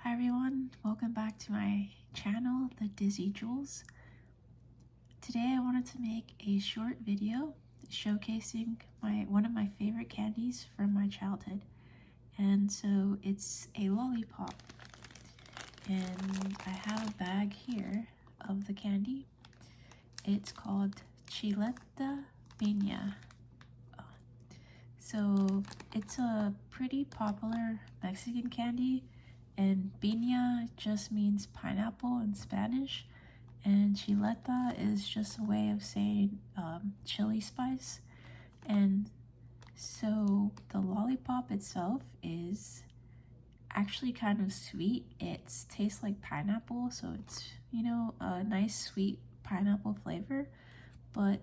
Hi everyone, welcome back to my channel, The Dizzy Jewels. Today I wanted to make a short video showcasing one of my favorite candies from my childhood. And so it's a lollipop. And I have a bag here of the candy. It's called Chileta Piña. So it's a pretty popular Mexican candy, and piña just means pineapple in Spanish, and chileta is just a way of saying chili spice. And so the lollipop itself is actually kind of sweet. It tastes like pineapple, so it's, a nice sweet pineapple flavor, but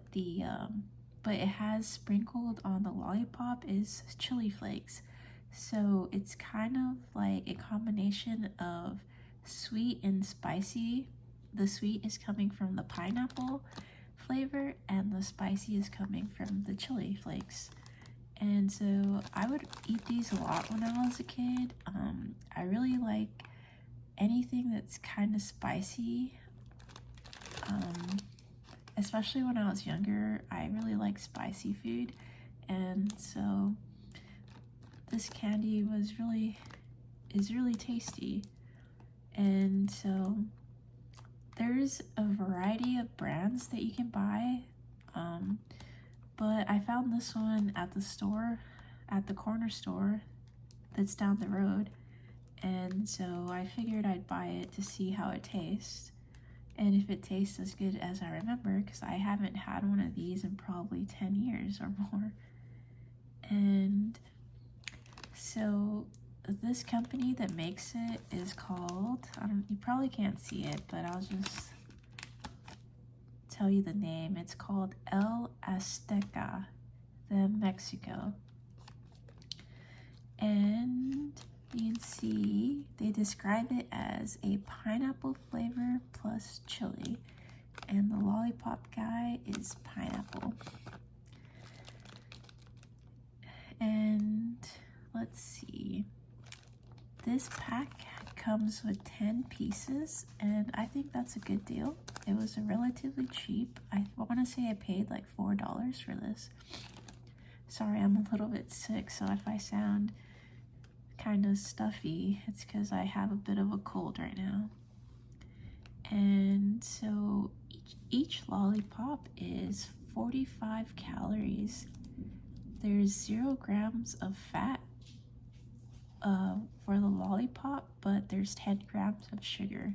but it has sprinkled on the lollipop is chili flakes. So it's kind of like a combination of sweet and spicy. The sweet is coming from the pineapple flavor and the spicy is coming from the chili flakes. And so I would eat these a lot when I was a kid. I really like anything that's kind of spicy. Especially when I was younger, I really like spicy food, and so this candy is really tasty. And so there's a variety of brands that you can buy, but I found this one at the store, at the corner store that's down the road, and so I figured I'd buy it to see how it tastes and if it tastes as good as I remember, because I haven't had one of these in probably 10 years or more. And so this company that makes it is called, you probably can't see it, but I'll just tell you the name. It's called El Azteca de Mexico. And you can see they describe it as a pineapple flavor plus chili, and the lollipop guy is pineapple. And let's see, this pack comes with 10 pieces, and I think that's a good deal. It was relatively cheap. I want to say I paid like $4 for this. Sorry, I'm a little bit sick, so if I sound kind of stuffy, it's because I have a bit of a cold right now. And so each lollipop is 45 calories. There's 0 grams of fat for the lollipop, but there's 10 grams of sugar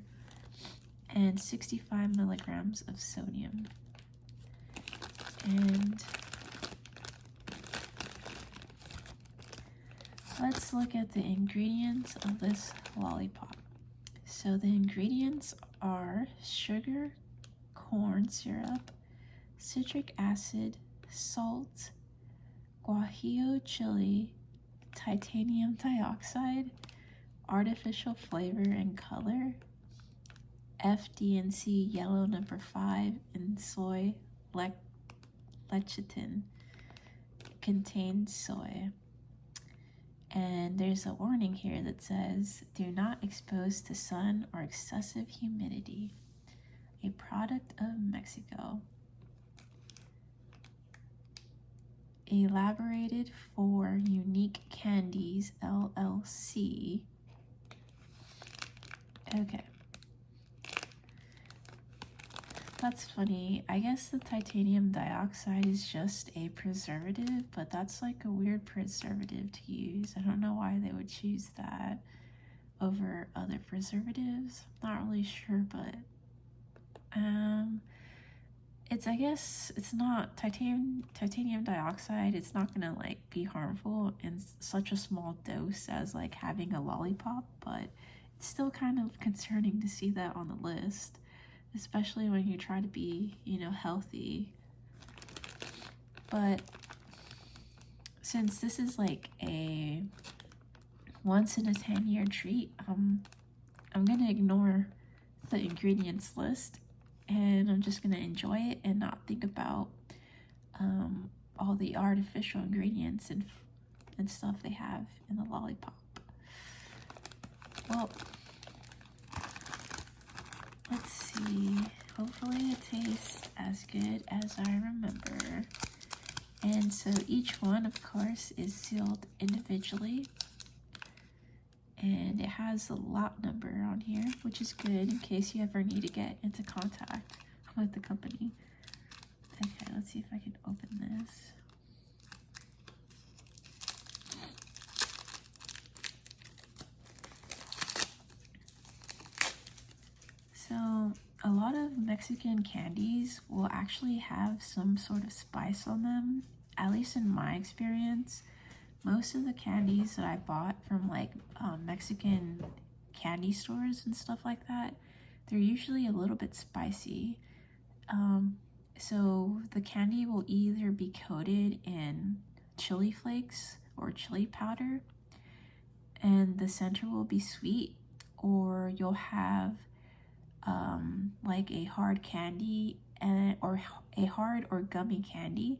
and 65 milligrams of sodium. And let's look at the ingredients of this lollipop. So the ingredients are sugar, corn syrup, citric acid, salt, guajillo chili, titanium dioxide, artificial flavor and color, FD&C yellow number 5, and soy lecithin contains soy. And there's a warning here that says, do not expose to sun or excessive humidity. A product of Mexico. Elaborated for Unique Candies, LLC. Okay. That's funny. I guess the titanium dioxide is just a preservative, but that's like a weird preservative to use. I don't know why they would choose that over other preservatives. Not really sure, but I guess it's not titanium dioxide. It's not gonna like be harmful in such a small dose as like having a lollipop, but it's still kind of concerning to see that on the list, especially when you try to be, healthy. But since this is like a once in a 10-year treat, I'm gonna ignore the ingredients list, and I'm just gonna enjoy it and not think about all the artificial ingredients and stuff they have in the lollipop. Well, So each one, of course, is sealed individually, and it has a lot number on here, which is good in case you ever need to get into contact with the company. Okay, let's see if I can open this. So a lot of Mexican candies will actually have some sort of spice on them, at least in my experience. Most of the candies that I bought from like Mexican candy stores and stuff like that, they're usually a little bit spicy. So the candy will either be coated in chili flakes or chili powder, and the center will be sweet, or you'll have like a hard candy or a hard or gummy candy,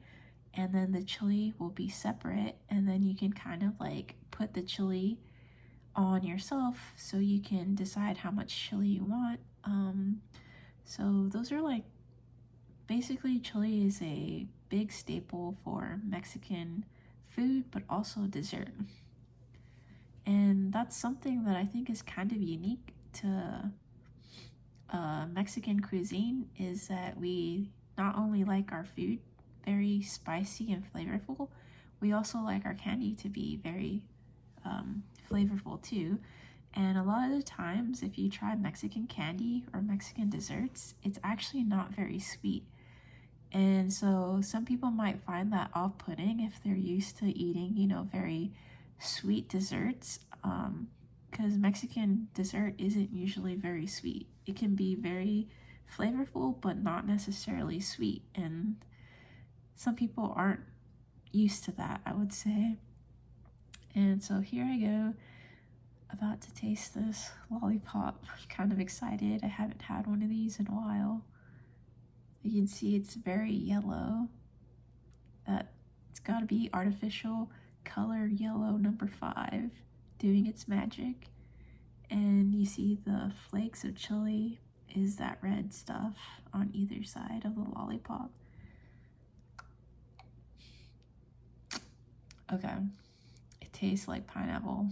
and then the chili will be separate, and then you can kind of like put the chili on yourself so you can decide how much chili you want. So those are like, basically chili is a big staple for Mexican food, but also dessert. And that's something that I think is kind of unique to Mexican cuisine, is that we not only like our food very spicy and flavorful, we also like our candy to be very flavorful too. And a lot of the times, if you try Mexican candy or Mexican desserts, it's actually not very sweet. And so some people might find that off-putting if they're used to eating, you know, very sweet desserts, because Mexican dessert isn't usually very sweet. It can be very flavorful, but not necessarily sweet. And some people aren't used to that, I would say. And so here I go, about to taste this lollipop. I'm kind of excited. I haven't had one of these in a while. You can see it's very yellow. It's got to be artificial color yellow number 5 doing its magic. And you see the flakes of chili is that red stuff on either side of the lollipop. Okay, it tastes like pineapple.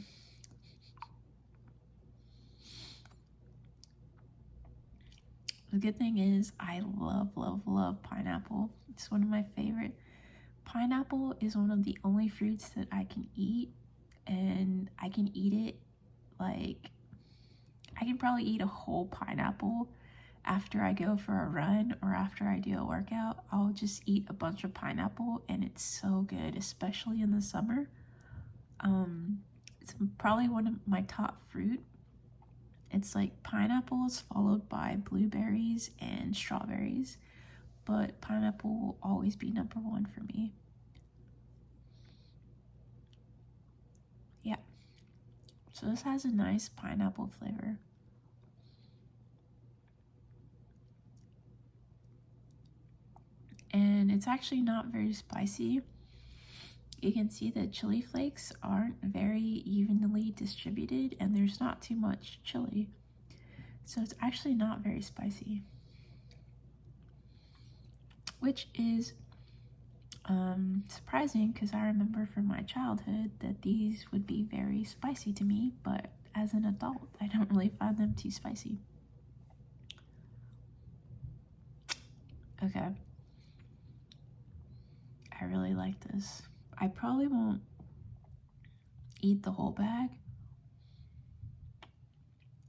The good thing is I love pineapple. It's one of my favorite. Pineapple is one of the only fruits that I can eat, and I can eat it like, I can probably eat a whole pineapple after I go for a run or after I do a workout. I'll just eat a bunch of pineapple, and it's so good, especially in the summer. It's probably one of my top fruit. It's like pineapples followed by blueberries and strawberries, but pineapple will always be number 1 for me. Yeah, so this has a nice pineapple flavor. And it's actually not very spicy. You can see that chili flakes aren't very evenly distributed, and there's not too much chili. So it's actually not very spicy, which is surprising, because I remember from my childhood that these would be very spicy to me, but as an adult, I don't really find them too spicy. Okay. I really like this. I probably won't eat the whole bag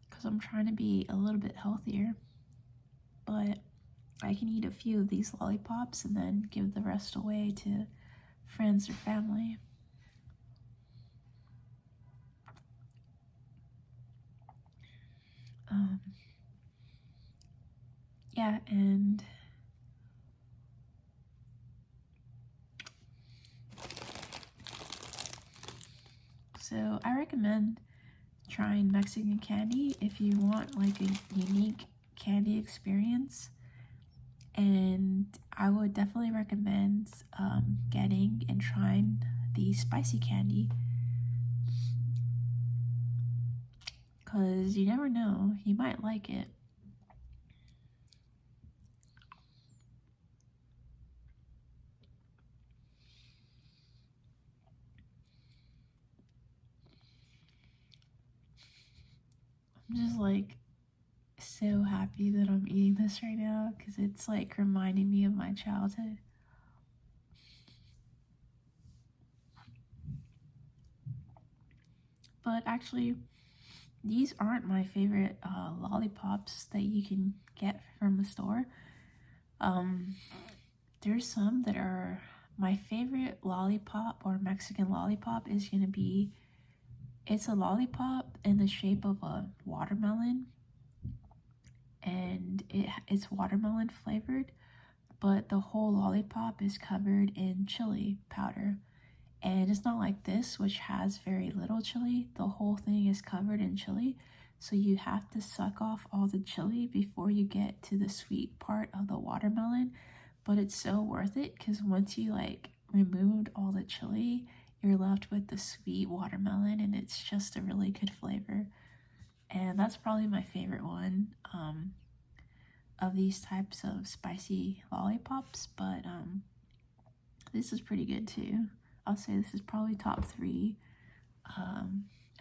because I'm trying to be a little bit healthier, but I can eat a few of these lollipops and then give the rest away to friends or family. Yeah, and so I recommend trying Mexican candy if you want like a unique candy experience. And I would definitely recommend getting and trying the spicy candy, because you never know, you might like it. I'm just like so happy that I'm eating this right now because it's like reminding me of my childhood. But actually, these aren't my favorite lollipops that you can get from the store. Um, there's some that are my favorite lollipop or Mexican lollipop is gonna be, it's a lollipop in the shape of a watermelon, and it's watermelon flavored, but the whole lollipop is covered in chili powder. And it's not like this, which has very little chili. The whole thing is covered in chili. So you have to suck off all the chili before you get to the sweet part of the watermelon. But it's so worth it because once you like removed all the chili, you're left with the sweet watermelon, and it's just a really good flavor. And that's probably my favorite one of these types of spicy lollipops. But this is pretty good too. I'll say this is probably top 3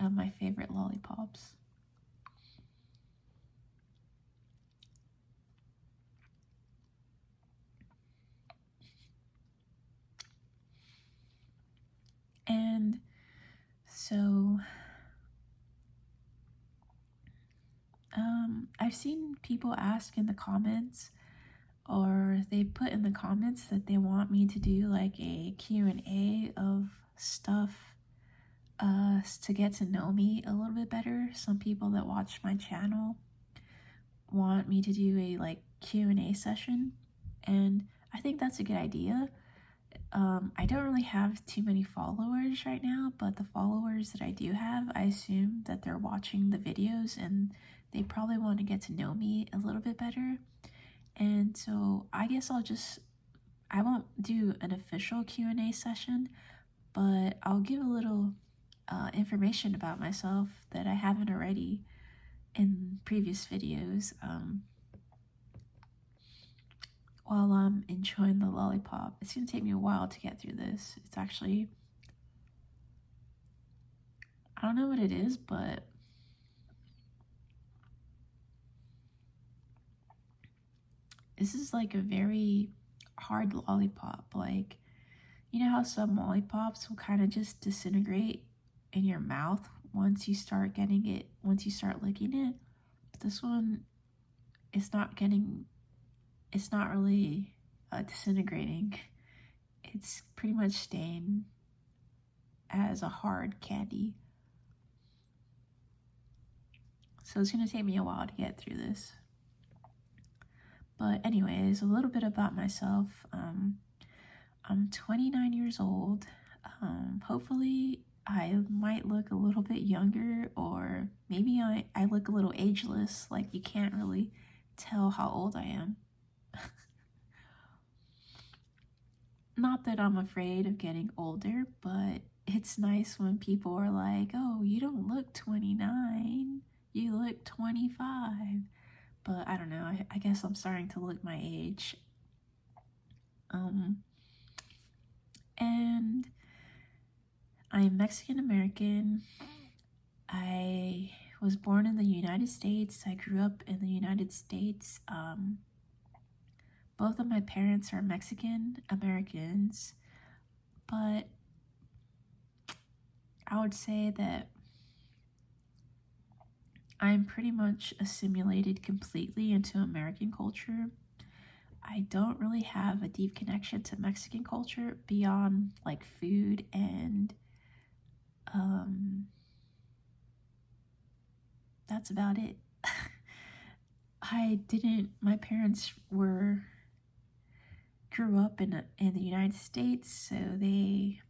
of my favorite lollipops. And so I've seen people ask in the comments, or they put in the comments that they want me to do like a Q&A of stuff to get to know me a little bit better. Some people that watch my channel want me to do a like Q&A session, and I think that's a good idea. I don't really have too many followers right now, but the followers that I do have, I assume that they're watching the videos and they probably want to get to know me a little bit better. And so I guess I won't do an official Q&A session, but I'll give a little information about myself that I haven't already in previous videos. While I'm enjoying the lollipop. It's gonna take me a while to get through this. It's actually, I don't know what it is, but this is like a very hard lollipop. Like, you know how some lollipops will kind of just disintegrate in your mouth once you start getting it, once you start licking it? This one, it's not really disintegrating. It's pretty much staying as a hard candy. So it's going to take me a while to get through this. But anyways, a little bit about myself. I'm 29 years old. Hopefully I might look a little bit younger, or maybe I look a little ageless, like you can't really tell how old I am. Not that I'm afraid of getting older, but it's nice when people are like, oh, you don't look 29, you look 25. But I don't know, I guess I'm starting to look my age. And I'm Mexican American. I was born in the United States. I grew up in the United States. Both of my parents are Mexican Americans, but I would say that I'm pretty much assimilated completely into American culture. I don't really have a deep connection to Mexican culture beyond like food and that's about it. My parents grew up in the United States, so they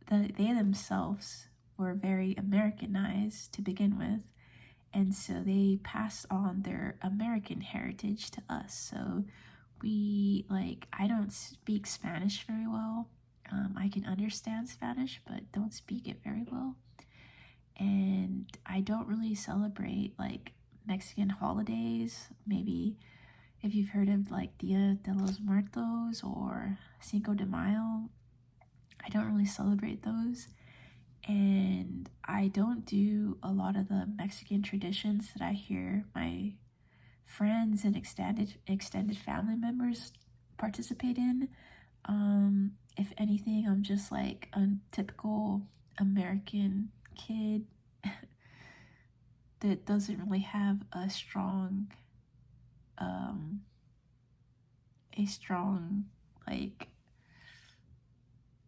themselves were very Americanized to begin with, and so they passed on their American heritage to us. So I don't speak Spanish very well. I can understand Spanish, but don't speak it very well. And I don't really celebrate like Mexican holidays. Maybe if you've heard of like Dia de los Muertos or Cinco de Mayo, I don't really celebrate those. and I don't do a lot of the Mexican traditions that I hear my friends and extended family members participate in. If anything, I'm just like a typical American kid that doesn't really have a strong like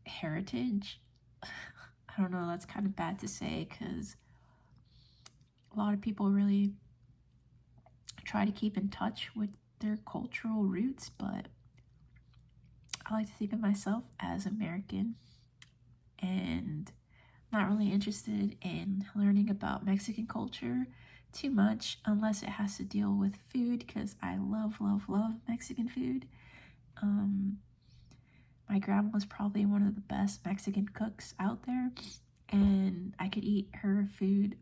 heritage. I don't know, that's kind of bad to say because a lot of people really try to keep in touch with their cultural roots, but I like to think of myself as American and not really interested in learning about Mexican culture too much unless it has to deal with food, because I love Mexican food. My grandma was probably one of the best Mexican cooks out there, and I could eat her food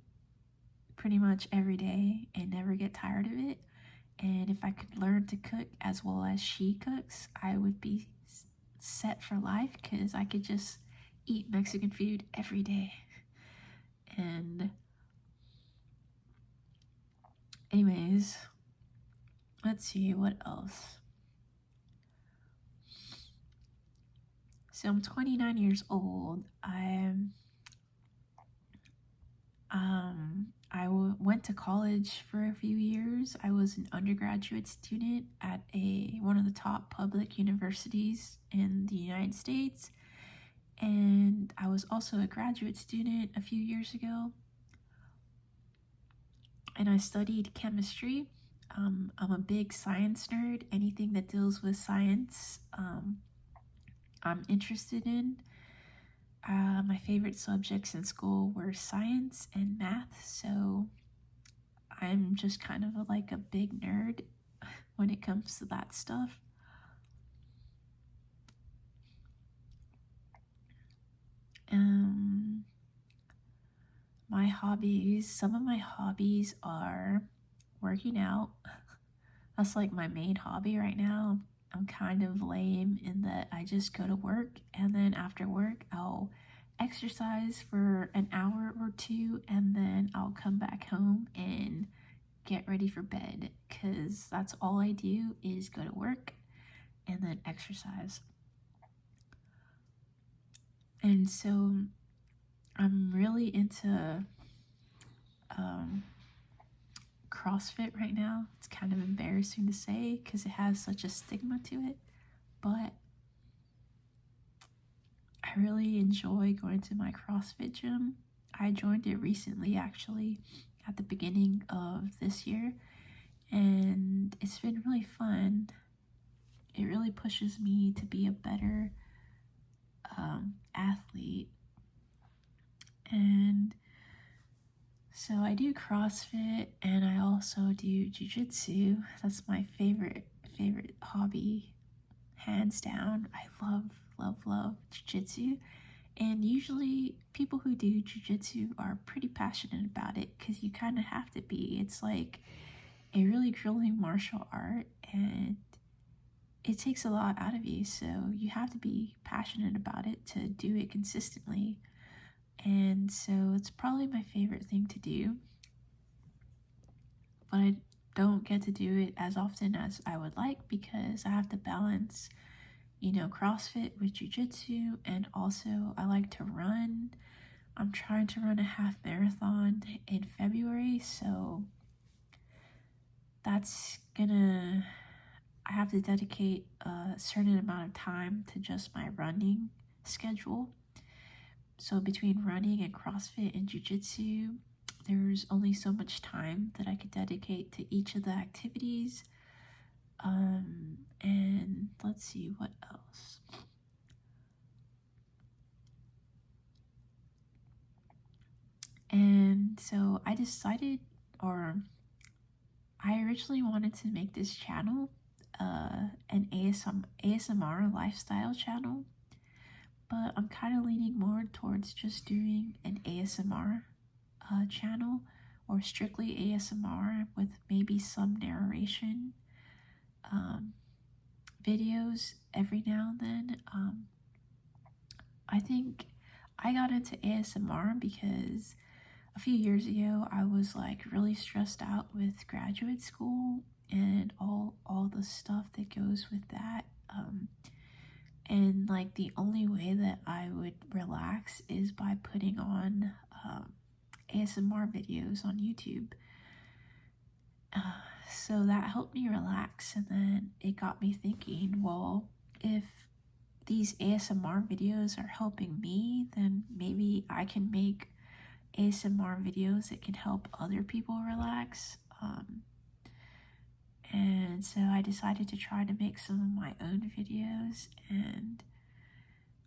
pretty much every day and never get tired of it. And if I could learn to cook as well as she cooks, I would be set for life because I could just eat Mexican food every day. And anyways, let's see what else. So I'm 29 years old. I went to college for a few years. I was an undergraduate student at one of the top public universities in the United States, and I was also a graduate student a few years ago, and I studied chemistry. I'm a big science nerd. Anything that deals with science, I'm interested in. My favorite subjects in school were science and math, so I'm just kind of like a big nerd when it comes to that stuff. Some of my hobbies are working out. That's like my main hobby right now. I'm kind of lame in that I just go to work, and then after work I'll exercise for an hour or two, and then I'll come back home and get ready for bed, because that's all I do is go to work and then exercise. And so I'm really into CrossFit right now. It's kind of embarrassing to say because it has such a stigma to it, but I really enjoy going to my CrossFit gym. I joined it recently, actually, at the beginning of this year, and it's been really fun. It really pushes me to be a better athlete. And so I do CrossFit, and I also do jiu-jitsu. That's my favorite hobby, hands down. I love jiu-jitsu. And usually people who do jiu-jitsu are pretty passionate about it because you kind of have to be. It's like a really grueling martial art, and it takes a lot out of you, so you have to be passionate about it to do it consistently. And so it's probably my favorite thing to do, but I don't get to do it as often as I would like because I have to balance, CrossFit with jiu-jitsu, and also I like to run. I'm trying to run a half marathon in February, so I have to dedicate a certain amount of time to just my running schedule. So between running and CrossFit and jiu-jitsu, there's only so much time that I could dedicate to each of the activities. And let's see what else. And so I decided, or I originally wanted to make this channel an ASMR lifestyle channel, but I'm kind of leaning more towards just doing an ASMR channel, or strictly ASMR with maybe some narration videos every now and then. I think I got into ASMR because a few years ago I was like really stressed out with graduate school and all the stuff that goes with that. And like the only way that I would relax is by putting on ASMR videos on YouTube. So that helped me relax, and then it got me thinking, well, if these ASMR videos are helping me, then maybe I can make ASMR videos that can help other people relax. And so I decided to try to make some of my own videos, and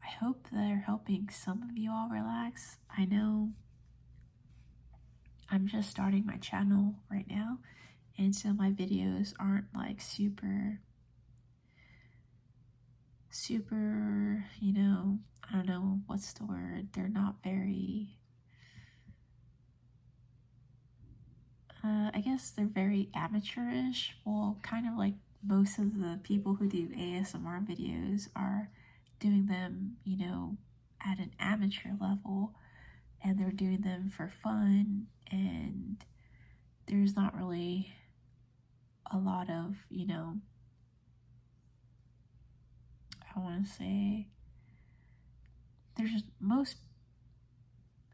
I hope they're helping some of you all relax. I know I'm just starting my channel right now, and so my videos aren't like super, you know, I don't know what's the word. They're not very, I guess they're very amateurish. Well, kind of like most of the people who do ASMR videos are doing them, you know, at an amateur level, and they're doing them for fun, and there's not really a lot of, you know, I want to say, there's most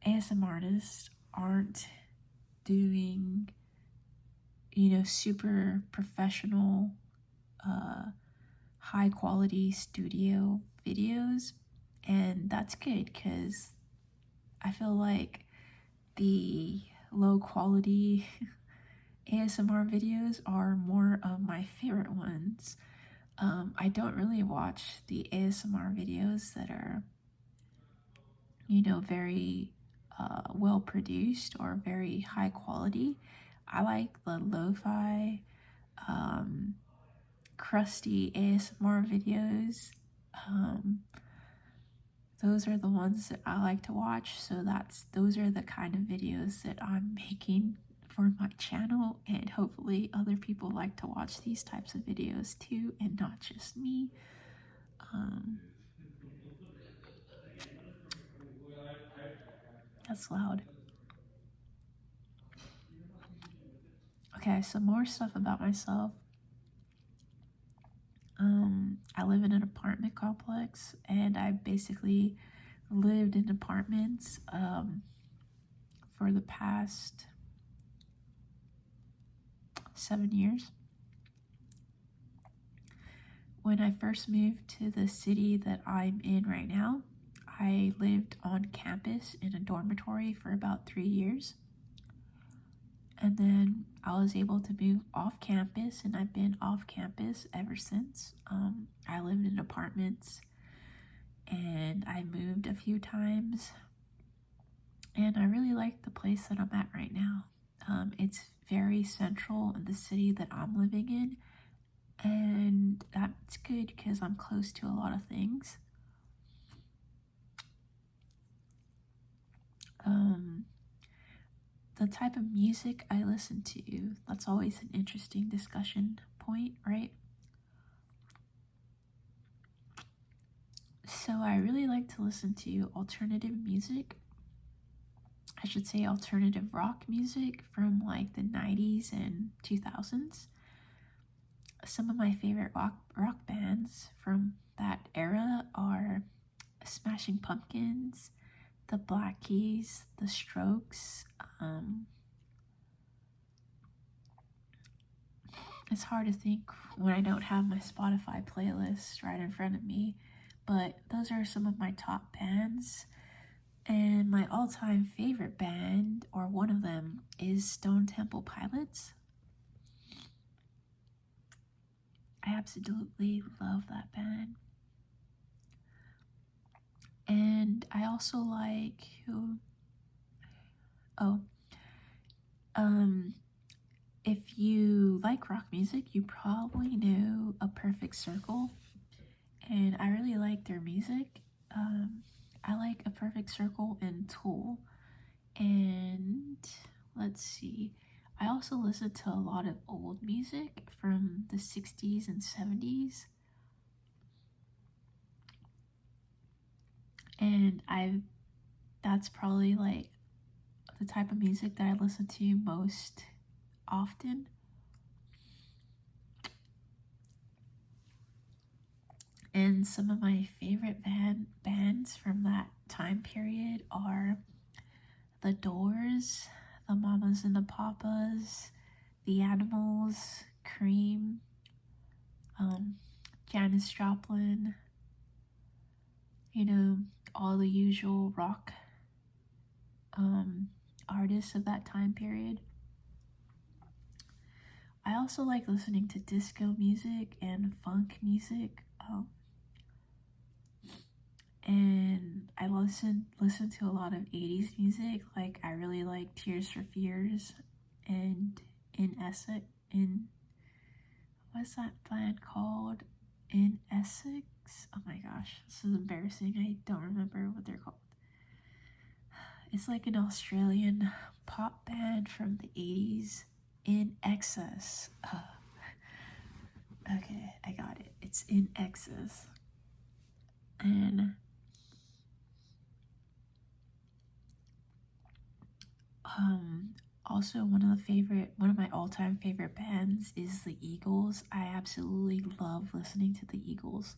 ASMR artists aren't doing, you know, super professional, high quality studio videos, and that's good because I feel like the low quality ASMR videos are more of my favorite ones. I don't really watch the ASMR videos that are, you know, very well produced or very high quality. I like the lo-fi, crusty ASMR videos. Those are the ones that I like to watch. So those are the kind of videos that I'm making for my channel, and hopefully other people like to watch these types of videos too, and not just me. That's loud. Okay, so more stuff about myself. I live in an apartment complex, and I basically lived in apartments for the past 7 years. When I first moved to the city that I'm in right now, I lived on campus in a dormitory for about 3 years. And then I was able to move off campus, and I've been off campus ever since. I lived in apartments, and I moved a few times, and I really like the place that I'm at right now. It's very central in the city that I'm living in, and that's good because I'm close to a lot of things. The type of music I listen to, that's always an interesting discussion point, right? So I really like to listen to alternative music. I should say alternative rock music from like the 90s and 2000s. Some of my favorite rock bands from that era are Smashing Pumpkins, the Black Keys, the Strokes. It's hard to think when I don't have my Spotify playlist right in front of me, but those are some of my top bands. And my all-time favorite band, or one of them, is Stone Temple Pilots. I absolutely love that band. And I also like if you like rock music, you probably know A Perfect Circle, and I really like their music. I like A Perfect Circle and Tool, and let's see, I also listen to a lot of old music from the 60s and 70s, and that's probably like the type of music that I listen to most often. And some of my favorite bands from that time period are The Doors, the Mamas and the Papas, the Animals, Cream, Janis Joplin, you know, all the usual rock artists of that time period. I also like listening to disco music and funk music. And I listen to a lot of 80s music. Like I really like Tears for Fears and In Essex. What's that band called? In Essex? Oh my gosh, this is embarrassing. I don't remember what they're called. It's like an Australian pop band from the 80s. In Excess. Okay, I got it. It's In Excess. And also one of my all-time favorite bands is the Eagles. I absolutely love listening to the Eagles.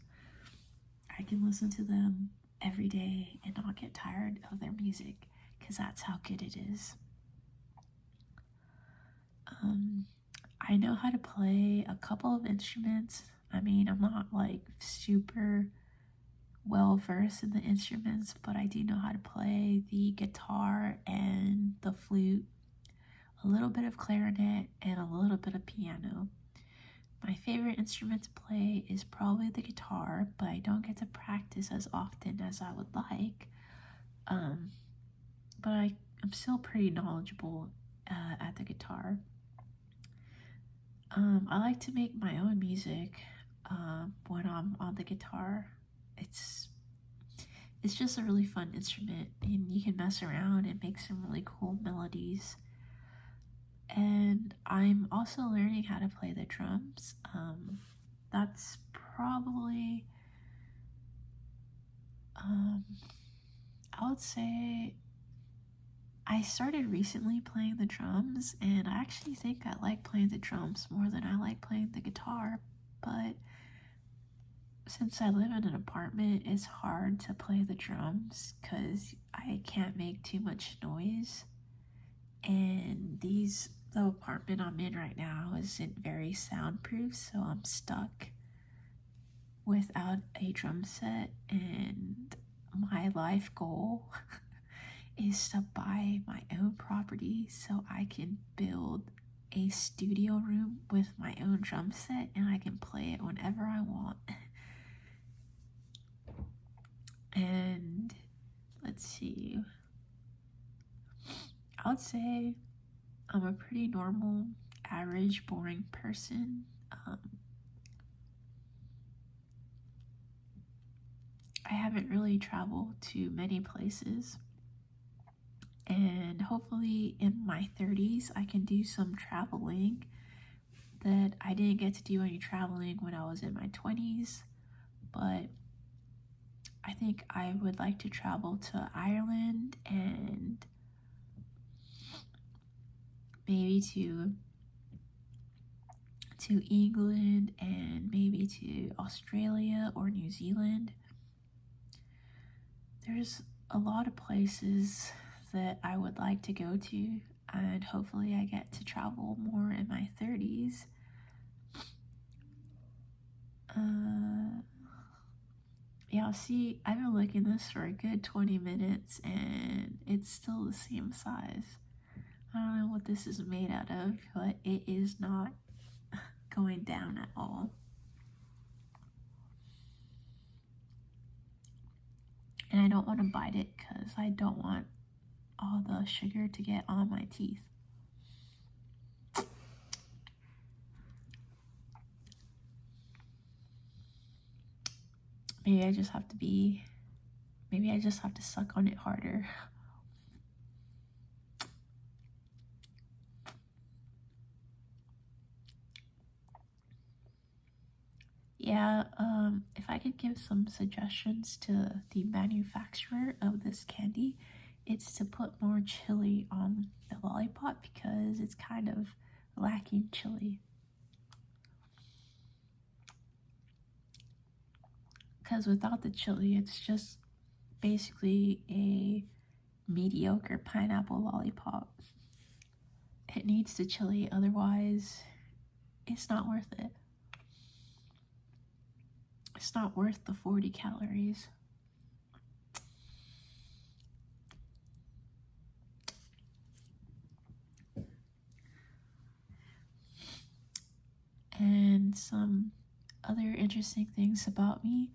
I can listen to them every day and not get tired of their music because that's how good it is. I know how to play a couple of instruments. I mean, I'm not like super well versed in the instruments, but I do know how to play the guitar and the flute, a little bit of clarinet, and a little bit of piano. My favorite instrument to play is probably the guitar, but I don't get to practice as often as I would like. But I'm still pretty knowledgeable at the guitar. I like to make my own music when I'm on the guitar. It's just a really fun instrument, and you can mess around and make some really cool melodies. And I'm also learning how to play the drums. That's probably, I would say, I started recently playing the drums, and I actually think I like playing the drums more than I like playing the guitar. But since I live in an apartment, it's hard to play the drums because I can't make too much noise. And the apartment I'm in right now isn't very soundproof, so I'm stuck without a drum set. And my life goal is to buy my own property so I can build a studio room with my own drum set and I can play it whenever I want. And let's see, I would say I'm a pretty normal, average, boring person. I haven't really traveled to many places, and hopefully in my 30s I can do some traveling that I didn't get to do any traveling when I was in my 20s. But I think I would like to travel to Ireland and maybe to England and maybe to Australia or New Zealand. There's a lot of places that I would like to go to, and hopefully I get to travel more in my 30s. Yeah, see, I've been looking this for a good 20 minutes and it's still the same size. I don't know what this is made out of, but it is not going down at all. And I don't want to bite it because I don't want all the sugar to get on my teeth. Maybe I just have to suck on it harder. Yeah, if I could give some suggestions to the manufacturer of this candy, it's to put more chili on the lollipop because it's kind of lacking chili. Because without the chili, it's just basically a mediocre pineapple lollipop. It needs the chili, otherwise it's not worth it. It's not worth the 40 calories. And some other interesting things about me.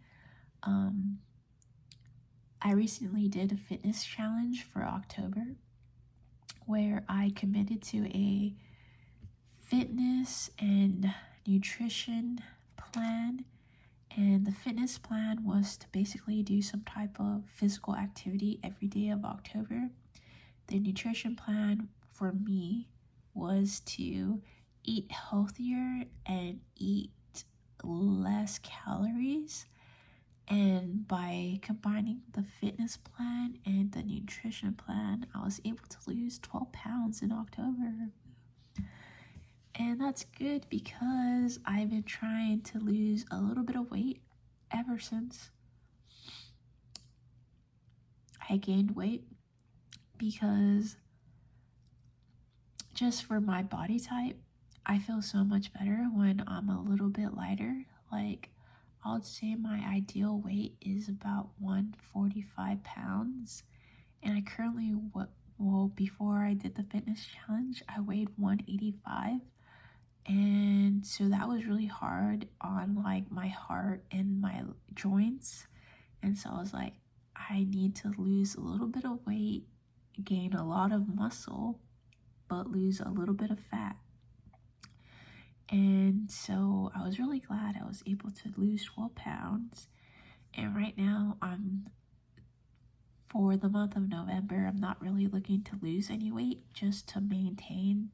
I recently did a fitness challenge for October where I committed to a fitness and nutrition plan. And the fitness plan was to basically do some type of physical activity every day of October. The nutrition plan for me was to eat healthier and eat less calories. And by combining the fitness plan and the nutrition plan, I was able to lose 12 pounds in October. And that's good because I've been trying to lose a little bit of weight ever since I gained weight, because just for my body type, I feel so much better when I'm a little bit lighter. Like, I would say my ideal weight is about 145 pounds. And I currently, before I did the fitness challenge, I weighed 185. And so that was really hard on like my heart and my joints. And so I was like, I need to lose a little bit of weight, gain a lot of muscle, but lose a little bit of fat. And so I was really glad I was able to lose 12 pounds. And right now, for the month of November, I'm not really looking to lose any weight, just to maintain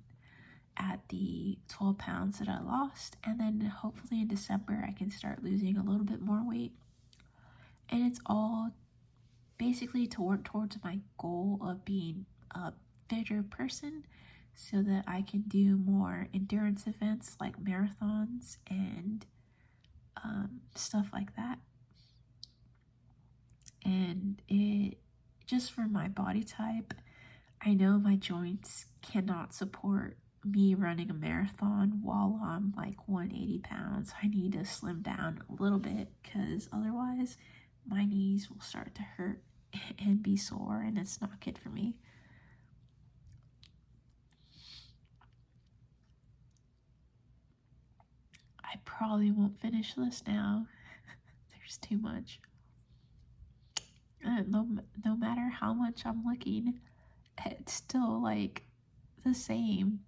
at the 12 pounds that I lost. And then hopefully in December, I can start losing a little bit more weight. And it's all basically to work towards my goal of being a fitter person, so that I can do more endurance events like marathons and stuff like that. And it just for my body type, I know my joints cannot support me running a marathon while I'm like 180 pounds. I need to slim down a little bit, because otherwise my knees will start to hurt and be sore, and it's not good for me. I probably won't finish this now. There's too much. No matter how much I'm looking, it's still like the same.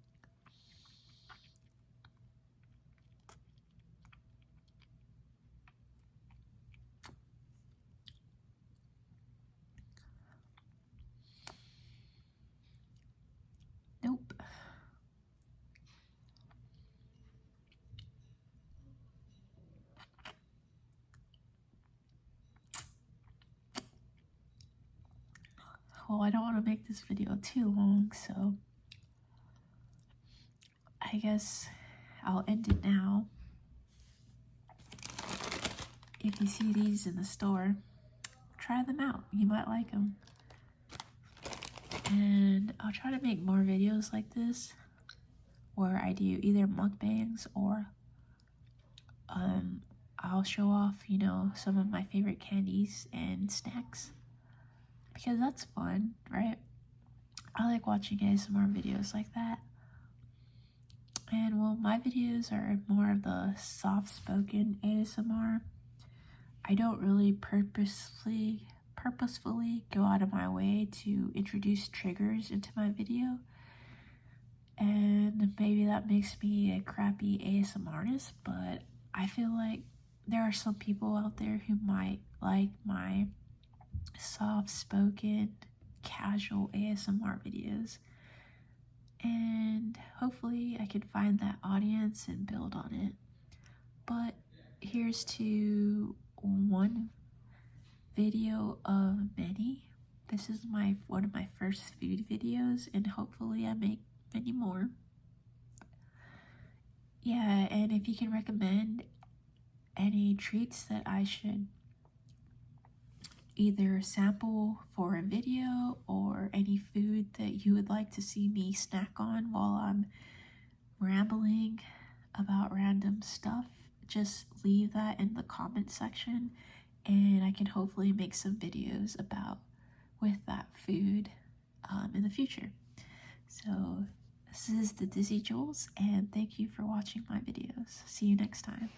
Nope. Well, I don't want to make this video too long, so I guess I'll end it now. If you see these in the store, try them out. You might like them. And I'll try to make more videos like this, where I do either mukbangs or I'll show off, some of my favorite candies and snacks, because that's fun, right? I like watching ASMR videos like that. And well, my videos are more of the soft-spoken ASMR. I don't really purposefully go out of my way to introduce triggers into my video. And maybe that makes me a crappy ASMR artist, but I feel like there are some people out there who might like my soft-spoken, casual ASMR videos. And hopefully I can find that audience and build on it. But here's to one video of many. This is one of my first food videos, and hopefully I make many more. Yeah, and if you can recommend any treats that I should either sample for a video, or any food that you would like to see me snack on while I'm rambling about random stuff, just leave that in the comment section, and I can hopefully make some videos with that food in the future. So this is the Dizzy Jules, and thank you for watching my videos. See you next time.